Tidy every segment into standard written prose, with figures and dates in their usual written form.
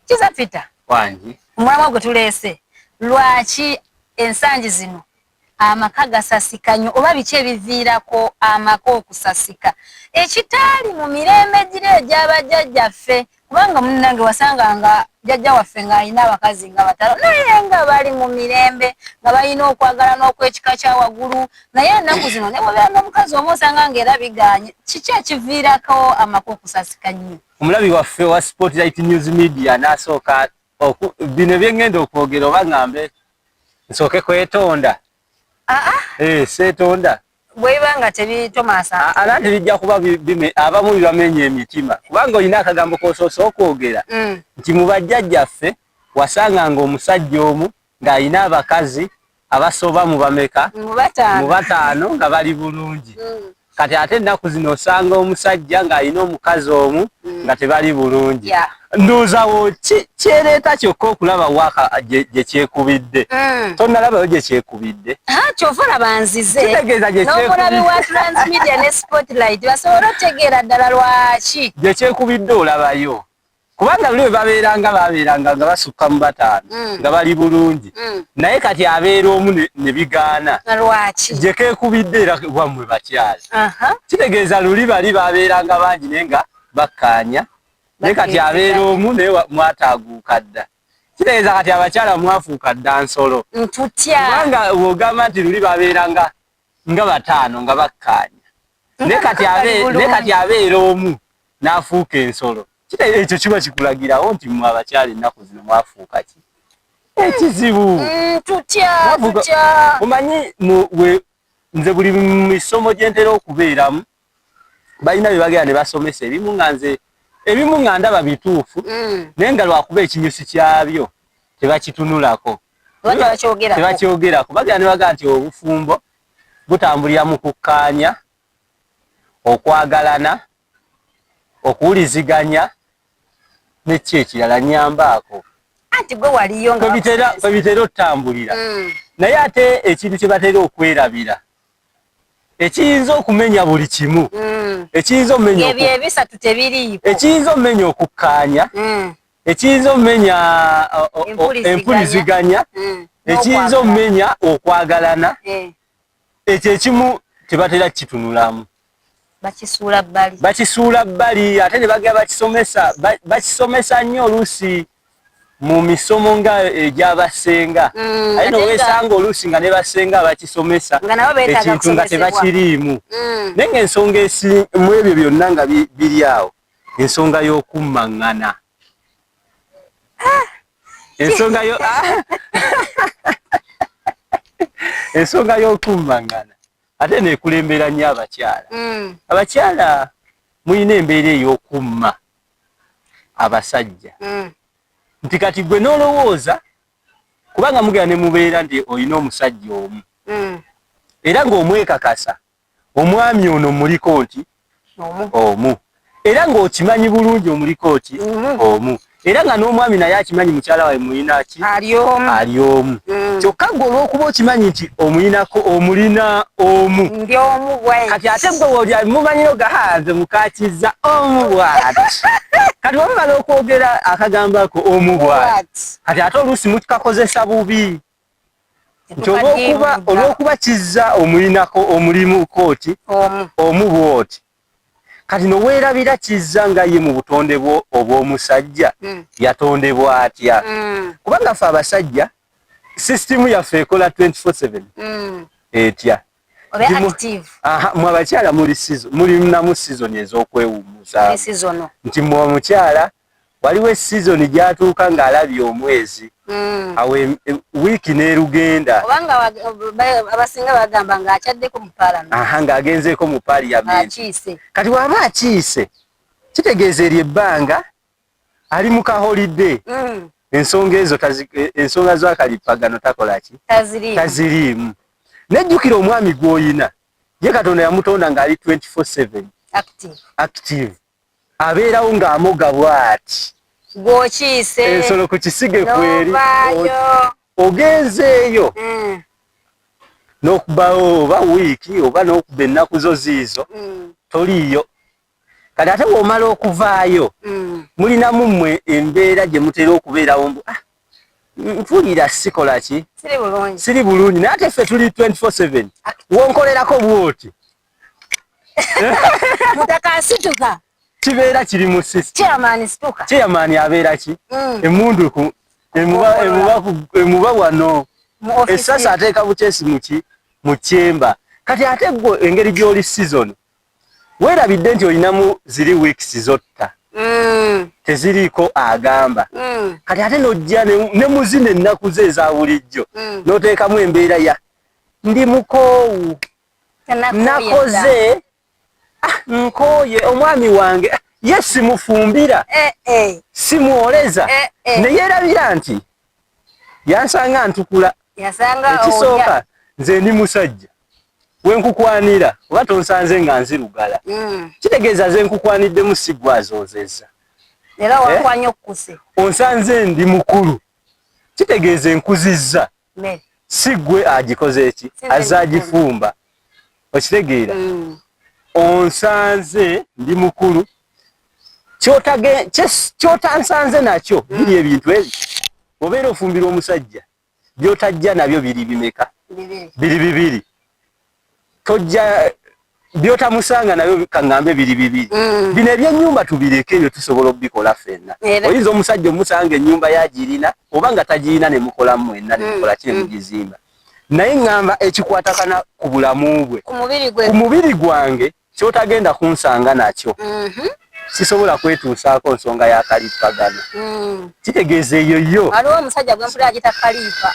Kiza Peter. Wangi. Omulama gwe tuleese. Lwaki ensangi zino amaka gasasika nnyo oba biki ebiviirako amaka okusasika? Ekitaali mu mirembe gire egy'abajjajjaffe, kubanga munnange wasanganga jjajja waffe ng'alina abakazi nga batalo naye nga bali mu mirembe nga balina okwagala n'okwekika kya waggulu, naye ennaku zino ne bwebeera n'omukazi omu osanga ng'era biganye. Kiki ekiviirako amaka okusasika nnyo? Omulabi waffe wa Spotlight News Media n'asooka bino byengenda okwogera oba ngambe nsooke kwetonda. Seetonda. Bwebanga tebitomaasa. Ala tebijja kuba abamu bibamenya emitima. Kubanga olina akagambo k'osoosa okwogera nti mu bajjajjaffe wasanganga omusajja omu ng'alina abakazi abasoba mu bameka? Mu bataano nga bali bulungi. Kati ate ennaku zino osanga omusajja ng'alina omukazi omu nga tebali bulungi. Ndowoozawo kyereeta kyokka okulaba waka gye kyekubidde. Tonnalabayo gye kyekubidde. Kyova olaba nzize. Kitegeeza gye kyekubidde. N'omulabi wa Transmedia ne Spotlight basobola otegeera ddala lwaki. Gye kyekubidde olabayo. Kubanga lwe babeeranga nga basukka mu bataano nga bali bulungi. Naye kati abeera omu ne bigaana. Lwaki? Gye keekubidde era wammwe bakyala. Kitegeeza luli bali babeeranga bangi naye nga bakkaanya. Naye kati abeera omu naye mwataaguuka dda. Kitegeeza kati abakyala mwafuuka dda nsolo. Ntutya. Kubanga bw'ogamba nti luli babeeranga nga bataano nga bakkaanya. Naye kati abeera omu n'afuuka ensolo. Ekyo kiba kikulagirawo nti mmwe abakyala ennaku zino mwafuuka ki? Ekizibu. Tutya. Omanyi nze buli misomo gye ntera okubeeramu balina bye bagenda ne basomesa ebimu nga ndaba bituufu naye nga lwakuba ekinyusi kyabyo tebakitunulako. Tebakyogerako. Bagenda ne bagaa nti obufumbo butambulira mu kukkaanya, okwagalana, okuwuliziganya n'eki ekirala nyambaako. Anti gwe waliyo nga kwe bitera otambulira. Naye ate ekintu kye batera okwerabira ekiyinza okumenya buli kimu. Ekiyinza omenya ebyo ebisatu tebiriiko. Ekiyinza omenya okukkaanya, ekiyinza omenya empuliziganya, ekiyinza omenya okwagalana. Ekyo ekimu tebatera kitunulamu. Bakisuula bbali ate ne bagenda bakisomesa nnyo oluusi mu misomo nga egy'abasenga. Ate noweesanga oluusi nga ne basenga bakisomesa ekintu nga tebakiriimu. Naye ng'ensonga mu ebyo byonna nga biri awo, ensonga y'okummaŋŋana. Ensonga y'okummaŋŋana ate neekulembera nnyo abakyala. Abakyala mulina embeera ey'okumma abasajja. Nti kati gwe n'olowooza kubanga mugenda ne mubeera nti olina omusajja omu era ng'omwekakasa omwami ono muliko nti omu era ng'okimanyi bulungi omuliko nti omu era nga n'omwami naye akimanyi mukyala wawe mulina ki? Ali omu. Kyokka gwe olw'okuba okimanyi nti omulina omu. Kati ate gwe w'oli mumanyiro gahanze mukakizza omu bw'ati. Kati wabamala okwogera akagambo ako omu bw'ati. Kati ate oluusi mukakozesa bubi. Nti olw'okuba kizza omulimu kooti omu bw'oti. Kati noweerabira kizza nga ye mu butonde bwo obw'omusajja yatondebwa atya. Kubanga ffe abasajja sisitimu yaffe ekola 24/7 etya. Mu abakyala mulinamu sizoni ez'okwewummuza. Nti mu omukyala waliwo esizoni gy'atuuka ng'alabye omwezi awo wiiki n'erugenda. Obanga abasinga bagamba ng'akyaddeko mu Parliament. Ng'agenzeeko mu Parliament. Kati bw'aba akiise kitegeeza eryo ebbanga ali mu kaholidde. Ensonga z'akalippagano takola ki? Taziriimu. Nejjukira omwami gw'oyina ye Katonda yamutonda ng'ali 24/7 active. Abeerawo ng'amoga bw'ati. Gw'okiise. Ensolo ku kisige kweri. Ogenzeeyo. N'okubawo oba wiiki oba n'okuba ennaku zo ziizo toliiyo. kati ate bw'omala okuvaayo mulina mummwe embeera gye mutera okubeerawo mbu mpulira sikola ki siri bulungi naye ate ffe tuli 24/7 wonkolerako bwoti mutakasituka kibeera kiri mu chairman abeera ki emunduku emuba wano esasa ateeka bukyesi mu kyemba kati ate gwe engeri gy'oli season weerabidde nti olinamu ziri weeks zotta teziriiko agamba kati ate nojja ne muzina ennaku ze eza bulijjo n'oteekamu embeera ya ndi mukoowu nakoze nkooye omwami wange ye simufumbira simuoleza ne yeerabira nti yansanga ntukula ekisooka nze ndi musajja wenkukwanira oba tonsanze nga nzirugala kitegeeza ze nkukwanidde sigwa azoozezza era wakwanya okukuse onsanze ndi mukulu kitegeeza enkuzizza sigwe agikoze eki azze agifumba okitegeera onsanze ndi mukulu kyotansanze nakyo biri ebintu ebyo obeera ofumbira omusajja byotajja nabyo biri bimeka biri bibiri tojja byotamusanga nabyo kaŋŋambe biri bibiri bino ebyennyumba tubireke ebyo tusobola okubikola ffenna oyinza omusajja omusanga ennyumba yagirina oba nga tagirina ne mukolamu mwenna ne mukola kiri mugizimba naye ŋŋamba ekikwatagana ku bulamu bwe ku mubiri gwange kyotagenda kunsanga nakyo sisobola kwetuusaako nsonga ya kalippagano kitegeeza eyo yo waliwo omusajja gwe mpulira agita kalipa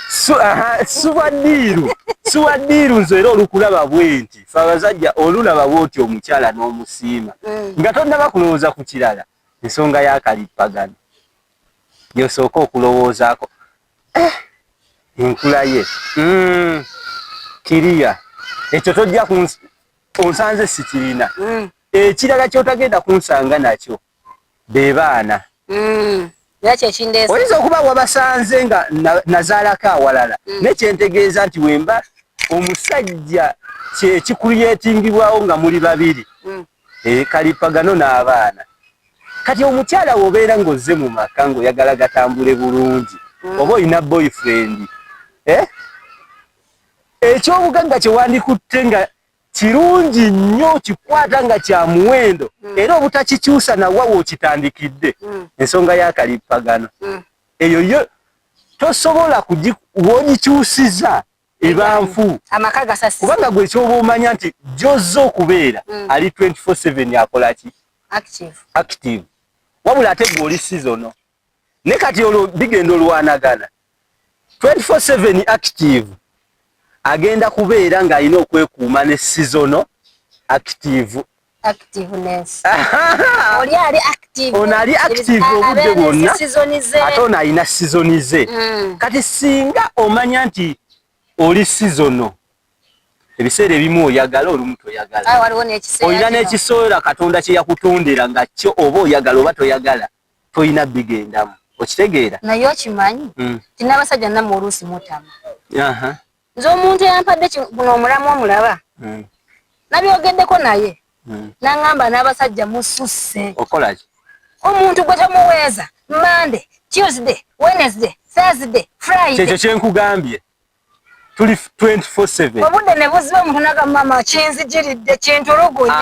suwaddiiru nze era olukulaba bwe nti fe abazajja olulaba bwoti omukyala n'omusiima nga tonnaba kulowooza ku kirala ensonga ya kalippagano gyosooka okulowoozaako enkula ye kiriya ekyo tojja onsanze sikirina ekirala kyotagenda kunsanga nakyo be baana oyinza okuba wabasanze nga nazaalako awalala nekyentegeeza nti wemba omusajja kyekikuriyetingibwawo nga muli babiri kalippagano n'abaana kati omukyala wobeera ng'ozze mu maka ng'oyagala gatambule bulungi oba olina boyfriend ekyobugagga kyewandikutte nga kirungi nnyo kikwata nga kya muwendo era obutakikyusa nawawo okitandikidde ensonga ya kalippagano eyo yo tosobola wogikyusiza ebanfu kubanga gwe ekyoba omanya nti gy'ozza okubeera ali 24/7 akolaki active wabula ate gwe oli seasono ne kati olwo bigenda olwanagana 24/7 active agenda kubeera ng'alina okwekuuma ne seasono activeness ono ali active obudde bwonna ate ono alina seasoni ze kati singa omanya nti oli seasono ebiseera ebimu oyagala olumu toyagala olina n'ekiseera katonda kye yakutondera nga kyo oba oyagala oba toyagala tolina bigendamu okitegeera naye okimanyi ti n'abasajja nammwe oluusi mutama nze omuntu eyampadde guno omulamu omulaba nabyogeddeko naye naŋŋamba n'abasajja mususse okolaki omuntu gwe tomuweeza Monday, Tuesday, Wednesday, Thursday, Friday kyekyo kyenkugambye tuli 24/7 obudde ne buziba omuntu nagamba kinzijiridde kintulugunye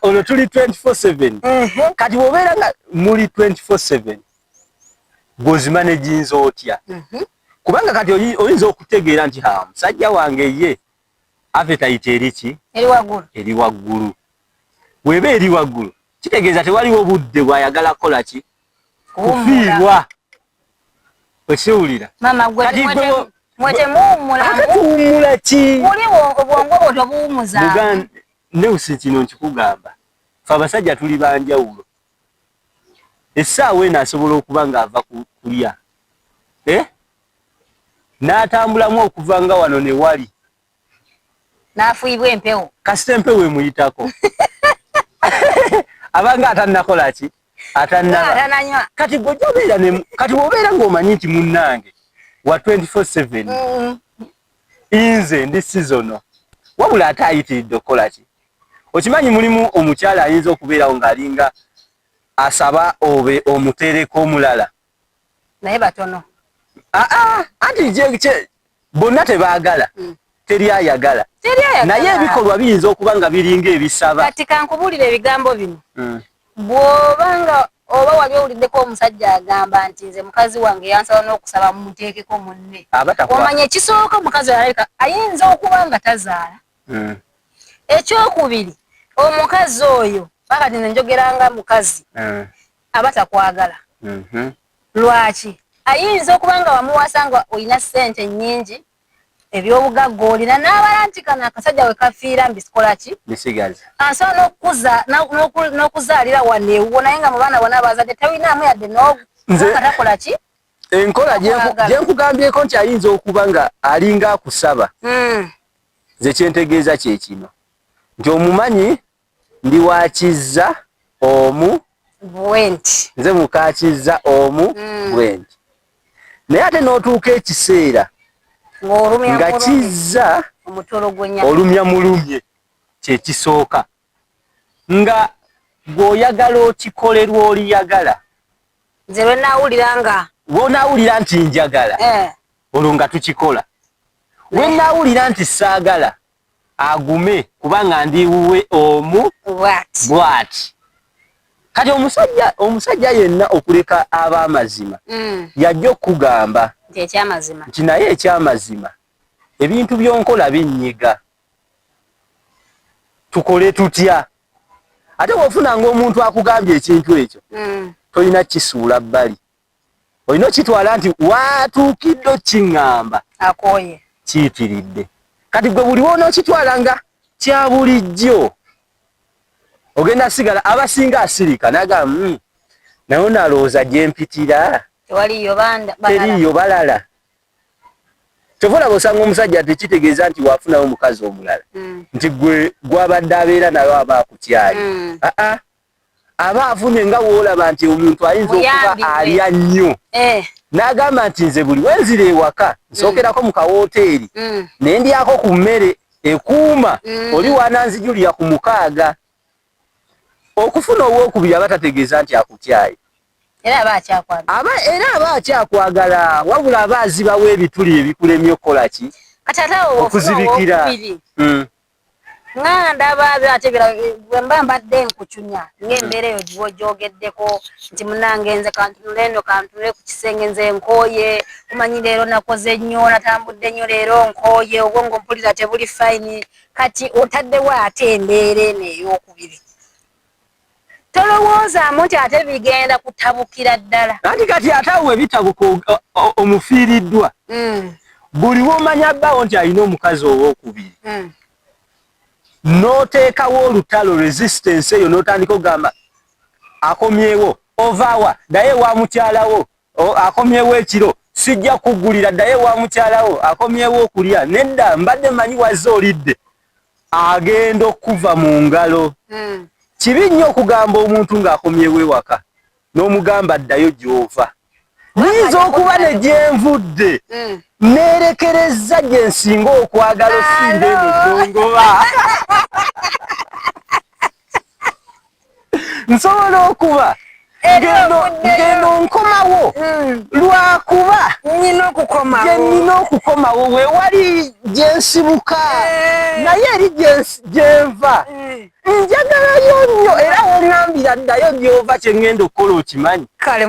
ono tuli 24/7 kati bw'obeera nga muli 24/7 gw'ozima ne jinza otya kubanga kati oyinza okutegeera nti musajja wange ye appetite eriki eri waggulu weba eri waggulu kitegeeza tewaliwo budde bw'ayagala kukola ki kufiirwa okiwulira akatuwummula ki neusi kino nkikugamba fe abasajja tuli banjawulo essaawa eno asobola okuba ng'ava kulya n'atambulamu okuva nga wano ne wali n'afuibwa empewo kasita empewo emuyitako abanga atannakola ki atannaba kati kati bw'obeera ng'omanyi nti munnange wa 24/7 nze ndi seasono wabula ate ayitiridde okukola ki okimanyi mulimu omukyala ayinza okubeerawo ng'alinga asaba obe omutereko omulala naye batono anti bonna tebaagala teri ayagala naye ebikolwa biyinza okuba nga biringa ebisaba kati kankubulira ebigambo bino bw'obanga oba wali owuliddeko omusajja agamba nti nze mukazi wange yansaba n'okusaba mumuteekeko munne omanya ekisooka omukazi alabika ayinza okuba nga tazaala ekyokubiri omukazi oyo pakati nenjogeranga mukazi aba takwagala lwaki ayinza okuba nga wamuwasa nga olina ssente nnyingi ebyobugagga olina n'abala nti kano akasajja we kafiira mbisikola ki bisigaza asobola n'okuzaalira wano ewuwo naye nga mu baana bonna abazadde tawinaamu yadde nga takola ki enkola gye nkugambyeko nti ayinza okuba nga alinga akusaba ze kyentegeeza kye kino nti omumanyi ndi wakizza omu bwenti nze mukakizza omu bwenti naye ate n'otuuka ekiseera nga kizza olumya mulumye kyekisooka nga gw'oyagala okikolerwa oliyagala nze lwenaawulira nti njagala olwo nga tukikola lwenaawulira nti saagala agume kubanga ndiwuwe omu bwati kati omusajja yenna okuleka ab'amazima yajja okugamba nti naye ekyamazima ebintu byonkola binnyiga tukole tutya ate bw'ofunanga omuntu akugambye ekintu ekyo tolina kisuula bbali olina okitwala nti waatuukidde okiŋŋamba akooye kiyitiridde kati gwe buli wonookitwala nga kya bulijjo ogenda sigala abasinga asirika nagamba naye nalowooza gye mpitira teriyo balala kyova olaba osanga omusajja tekitegeeza nti waafunayo omukazi omulala nti gwe gwabadde abeera nayo aba akutyaye aba afunye nga woolaba nti omuntu ayinza okuba alya nnyo n'agamba nti nze buli wenzira ewaka nsookerako mu kawoteeri ne ndyako ku mmere ekuuma oli wananzijulira ku 6 okufuna owookubiri aba tategeeza nti akutyaye era aba akyakwagala wabula aba azibawo ebituli ebikulemye okukola ki okuzibikira nga ndaba ate bwemba mbadde nkucunya ng'embeera eyo gyogeddeko nti munange nze kantunulendo kantunule ku kisenge nze nkooye kumanyi leero nakoze nnyo natambudde nnyo leero nkooye obwongo mpulira tebuli fayini kati otaddewo ate embeera eno ey'okubiri tolowoozaamu nti ate bigenda kutabukira ddala anti kati ate awo ebitabuka omufiiriddwa buli womanya bbawo nti alina omukazi owookubiri n'oteekawo olutalo resistance eyo n'otandika okugamba akomyewo ovaawa ddaye wa mukyalawo akomyewo ekiro sijja kuggulira ddaye wa mukyalawo akomyewo okulya nedda mbadde manyi wazze olidde agenda okuva mu ngalo kibi nnyo okugamba omuntu ng'akomyewo ewaka n'omugamba ddayo gy'ova nyinza okuba ne gyenvudde neerekerezza gye nsinga okwagala osinga emidongoba nsobola okuba ngendo nkomawo lwakuba nina okukomawo wewali gyensibuka naye eri gyenva njagalayo nnyo era woŋŋambira ddayo gyova kyengenda okukola okimanyi kale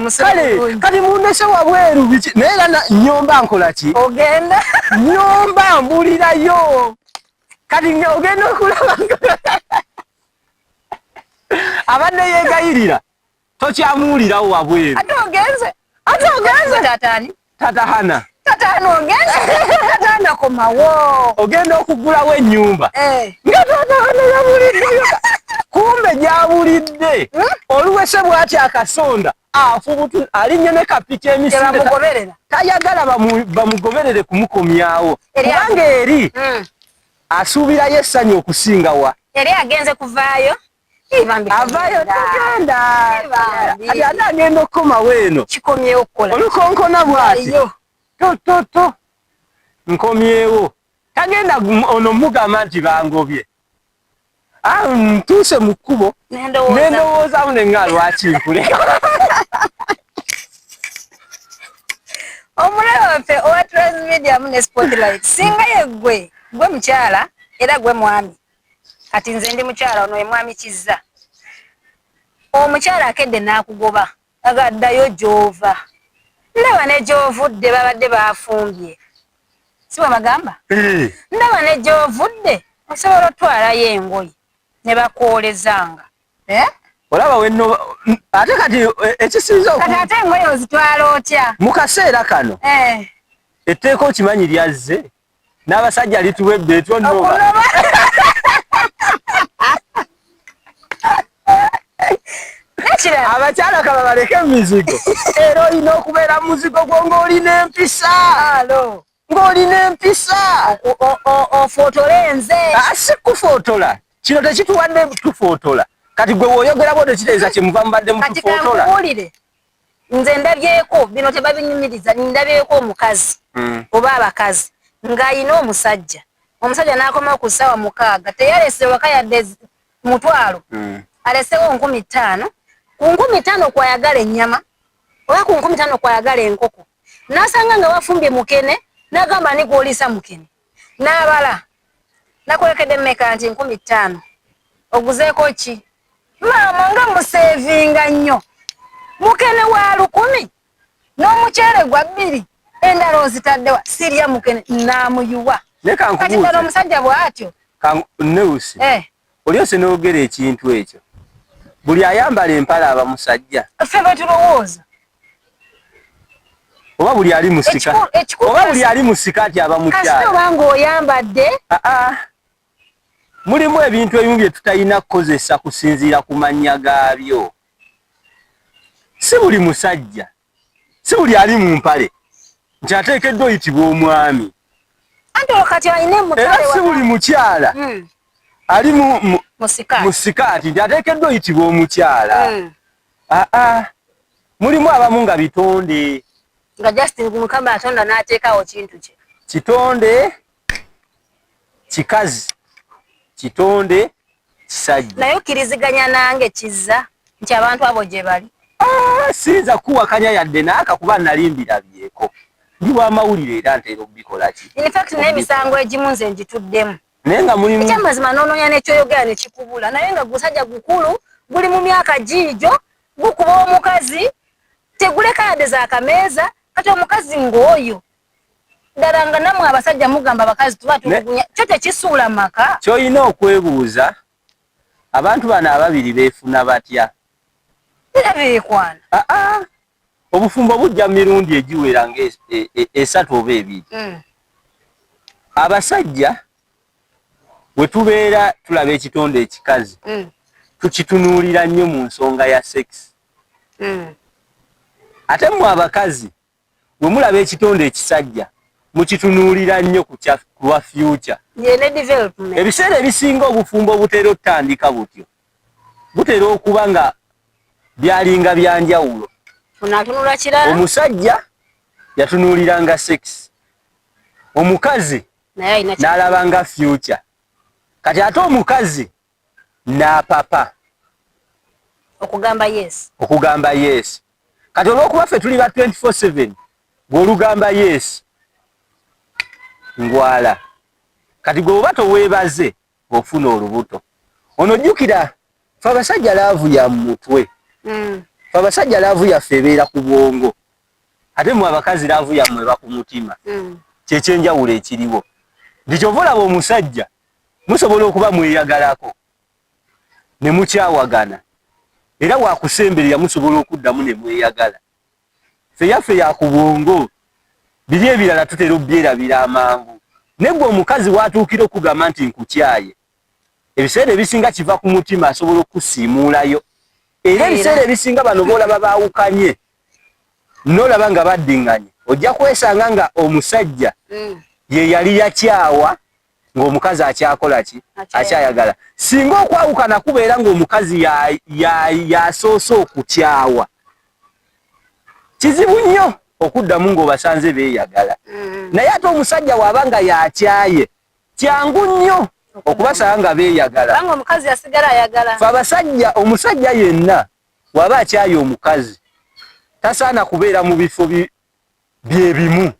kati mundese wabweru biki naye era nnyomba nkola ki ogenda nnyomba mbulirayo kati ogenda okulaba abadde yeegayirira tokyamuwulirawo wabweru ate ogenze tatani tatahana tatana komawo ogenda okugulawo ennyumba nga tatahana yabuliddeyo kumbe gyabulidde oluwese bw'ati akasonda afubutu alinnye ne kapiki emisinde tayagala bamugoberere kumukomyawo kubanga eri asuubirayo essanyu okusingawa eri agenze kuvaayo avaayo tugenda ati ate agenda okukomawo eno kikomyewo okukola olukonkona bw'ati tototo nkomyewo tagenda ono mugamba nti bangobye Ntuuse mu kkubo nendowoozamu ne nga lwaki nkuleka. Omulabe waffe owa Transmedia mu ne Spotlight singa ye gwe mukyala era gwe mwami kati nze ndi mukyala ono ye mwami Kizza omukyala akedde n'akugoba agaddayo gy'ova ndaba ne gy'ovudde babadde baafumbye si bwe bagamba ndaba ne gy'ovudde osobola otwalayo engoye ne bakoolezanga olaba wenno ate kati ekisinza kati ate engoye ozitwala otya mu kaseera kano etteeka okimanyi lyazze n'abasajja lituwedde etonnoba abakyala kaba baleke emizigo era olina okubeera muzigo gwo ng'olina empisa ng'olina empisa ofootole nze si kufootola kino tekituwadde tufootola kati gwe woyogera bwo tekitegeeza kyemuva mubadde mutufootola kati kankubuulire nze ndabyeko bino tebabinyumiriza ndabyeko omukazi oba abakazi ng'ayina omusajja n'akomawo ku ssaawa 6 teyalese waka yadde mutwalo alesewo 5,000 ku 5,000 kwayagala ennyama oba ku 5,000 kwayagala enkoko n'asanga nga wafumbye mukene n'agamba ni gw'oliisa mukene n'abala nakolekedde mmeka nti 5,000 oguzeeko ki maama nga museevinga nnyo mukene wa 1,000 n'omuceere gwa 2 endala ozitaddewa sirya mukene n'amuyuwa kati ddala omusajja bw'atyo Neusi oli ose n'ogera ekintu ekyo buli ayambala empale aba musajja ffe bwe tulowooza oba buli ali musika oba buli ali musika ati aba mukyala kasita obanga oyambadde mulimu ebintu ebimu bye tutalina kukozesa kusinziira ku mannya gaabyo si buli musajja si buli ali mu mpale nti ateekeddwa oyitibwa omwami anti kati alina emutale era si buli mukyala ali mu sikaati nti ateekeddwa oyitibwa omukyala mulimu abamu nga bitonde nga Justin Mukama atonda n'ateekawo kintu kye kitonde kikazi kitonde kisajja naye okkiriziganya nange Kizza nti abantu abo gye bali siyinza kuwakanya yadde naaka kuba nali mbirabyeko ndi w'amawulire era ntera okubikola ki in fact n'emisango egimu nze ngituddemu naye nga mulimu ekyamazima n'onoonya n'ekyoyogera ne kikubula naye nga gusajja gukulu guli mu myaka giijo gukuba omukazi teguleka yadde z'akameeza kati omukazi ng'oyo ddala nga nammwe abasajja mugamba abakazi tuba tulugunya kyo tekisuula maka ky'olina okwebuuza abantu bano ababiri beefuna batya era beekwana obufumbo bujja mu mirundi egiwera nga 3 oba 2 abasajja bwe tubeera tulaba ekitonde ekikazi tukitunuulira nnyo mu nsonga ya sex ate mmwe abakazi bwe mulaba ekitonde ekisajja mukitunuulira nnyo ku lwa future ebiseera ebisinga obufumbo obutera okutandika butyo butera okuba nga byalinga byanjawulo omusajja yatunuuliranga sex omukazi n'alabanga future kati ate omukazi n'apapa okugamba yes kati olw'okuba ffe tuli ba 24/7 bw'olugamba yes ngwala kati gwe oba toweebaze ofuna olubuto ono jjukira fe abasajja laavu ya mutwe fe abasajja laavu yaffe ebeera ku bwongo ate mmwe abakazi laavu yammwe eba ku mutima kyekyenjawulo ekiriwo nti kyova olaba omusajja musobola okuba mweyagalako ne mukyawagana era wakusemberera musobola okuddamu ne mweyagala ffe yaffe ya ku bwongo biri ebirala tutera obyerabira amangu naye gwe omukazi watuukira okugamba nti nkukyaye ebiseera ebisinga kiva ku mutima asobola okusiimuulayo era ebiseera ebisinga bano boolaba baawukanye n'olaba nga baddiŋŋanye ojja kwesanga nga omusajja ye yali yakyawa ng'omukazi akyakola ki akyayagala singa okwawukana kubeera ng'omukazi yasoose okukyawa kizibu nnyo okuddamu ng'obasanze beeyagala naye ate omusajja waaba nga yakyaye kyangu nnyo okubasanga beeyagala. Banga omukazi yasigala ayagala. Fa abasajja omusajja yenna waba akyaye omukazi tasaana kubeera mu bifo bye bimu.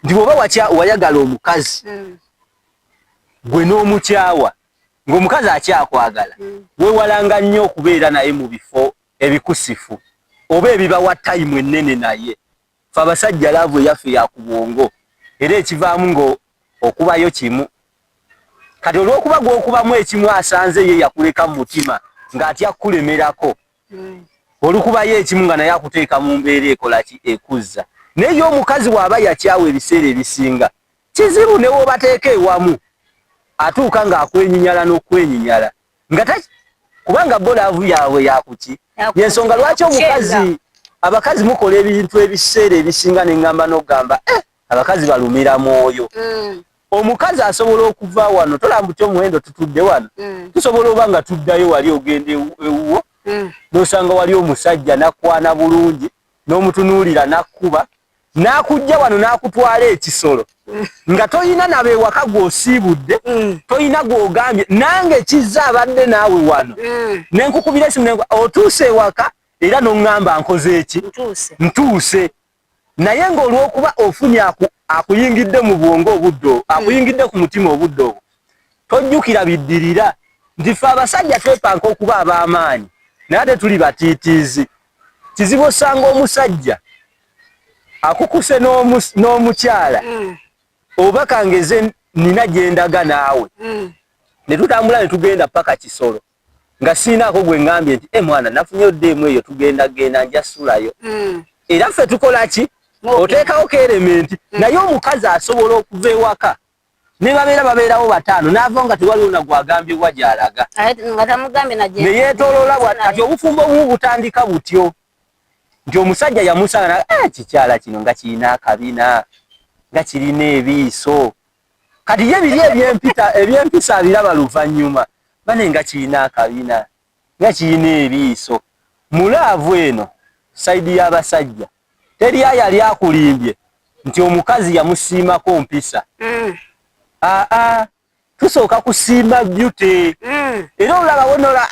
Ndi bwoba wayagala omukazi gwe n'omukyawa ng'omukazi akyakwagala weewalanga nnyo okubeera naye mu bifo ebikusifu oba ebibawa tayimu ennene naye. Fe abasajja laavu eyaffe ya ku bwongo era ekivaamu ngo okubayo kimu. Kati olw'okuba gw'okubamu ekimu asanze ye yakuleka mu mutima ng'atya kukulemerako olukubayo ekimu nga naye akuteeka mu mbeera ekola ki ekuzza. Naye omukazi bw'aba yakyawa ebiseera ebisinga kizibu ne w'obateeka ewamu atuuka ng'akwenyinyala n'okwenyinyala kubanga bo laavu yaabwe yakuki yensonga lwaki omukazi abakazi mukola ebintu ebiseera ebisinga neŋŋamba n'okugamba abakazi balumira mwoyo. Omukazi asobola okuva wano tolamba ti omuwendo tutudde wano tusobola oba nga tuddayo wali ogenda ewuwo n'osanga wali omusajja nakwana bulungi n'omutunuulira nakkuba n'akujja wano n'akutwala ekisolo nga toyina nabeewaka gw'osiibudde toyina gw'ogambye nange kizza abadde naawe wano nenkukubira esimu otuuse ewaka era n'oŋŋamba nkoze eki ntuuse naye ng'olw'okuba ofunye akuyingidde mu bwongo obudde akuyingidde ku mutima obudde obwo tojjukira biddirira nti fe abasajja twepanka okuba ab'amaanyi naye ate tuli batiitiizi. Kizibu osanga omusajja akukuse n'omukyala oba kangeze nina gyendaga naawe ne tutambula ne tugenda paka Kisolo nga siinaako gwe ŋŋambye nti mwana nafunye oddeemu eyo tugenda njasulayo era ffe tukola ki oteekawo keerementi. Naye omukazi asobola okuva ewaka ne babeerawo bataano n'ava nga tewaliwo nagwagambye wa gy'alaga ne yeetooloola kati obufumbo obumu butandika butyo nti omusajja yamusanga kikyala kino nga kirina akabina nga kirina ebiiso kati ye biri ebyempisa abiraba luvannyuma bane nga kirina akabina nga kirina ebiiso. Mulaavu eno sayidi y'abasajja teri yali akulimbye nti omukazi yamusiimako mpisa. Tusooka kusiima byute era olaba wonola